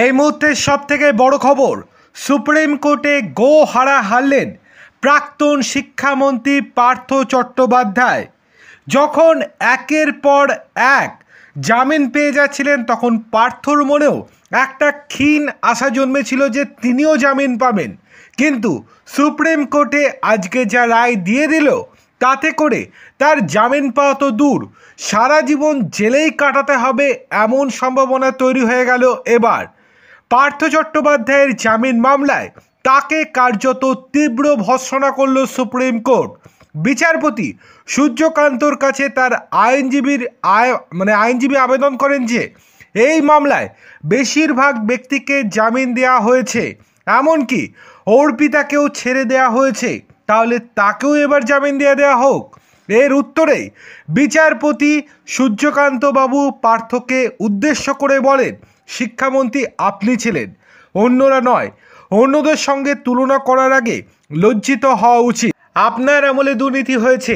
এই মুহূর্তে সবথেকে বড় খবর, সুপ্রিম কোর্টে গো হারলেন প্রাক্তন শিক্ষামন্ত্রী পার্থ চট্টোপাধ্যায়। যখন একের পর এক জামিন পেয়ে যাচ্ছিলেন তখন পার্থর মনেও একটা ক্ষীণ আশা জন্মেছিল যে তিনিও জামিন পাবেন, কিন্তু সুপ্রিম কোর্টে আজকে যা রায় দিয়ে দিল তাতে করে তার জামিন পাওয়া তো দূর, সারা জীবন জেলেই কাটাতে হবে এমন সম্ভাবনা তৈরি হয়ে গেল। এবার পার্থ চট্টোপাধ্যায়ের জামিন মামলায় তাকে কার্যত তীব্র ভর্ৎসনা করল সুপ্রিম কোর্ট। বিচারপতি সূর্যকান্তর কাছে তার আইনজীবী আবেদন করেন যে এই মামলায় বেশিরভাগ ব্যক্তিকে জামিন দেওয়া হয়েছে, এমনকি অর্পিতাকেও ছেড়ে দেওয়া হয়েছে, তাহলে তাকেও এবার জামিন দেওয়া হোক। এর উত্তরেই বিচারপতি সূর্যকান্ত বাবু পার্থকে উদ্দেশ্য করে বলেন, শিক্ষামন্ত্রী আপনি ছিলেন, অন্যরা নয়। অন্যদের সঙ্গে তুলনা করার আগে লজ্জিত হওয়া উচিত। আপনার আমলে দুর্নীতি হয়েছে,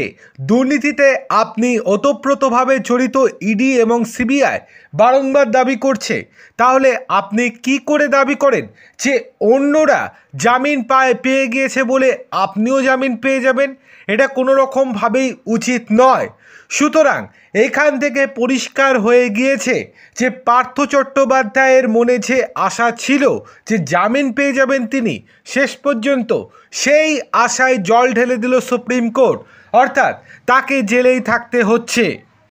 দুর্নীতিতে আপনি ওতপ্রোতভাবে জড়িত ইডি এবং সিবিআই বারংবার দাবি করছে, তাহলে আপনি কি করে দাবি করেন যে অন্যরা জামিন পেয়ে গিয়েছে বলে আপনিও জামিন পেয়ে যাবেন? এটা কোনো রকমভাবেই উচিত নয়। সুতরাং এখান থেকে পরিষ্কার হয়ে গিয়েছে যে পার্থ চট্টোপাধ্যায়ের মনে যে আশা ছিল যে জামিন পেয়ে যাবেন তিনি, শেষ পর্যন্ত সেই আশায় জল ঢেলে দিল সুপ্রিম কোর্ট, অর্থাৎ তাকে জেলেই থাকতে হচ্ছে।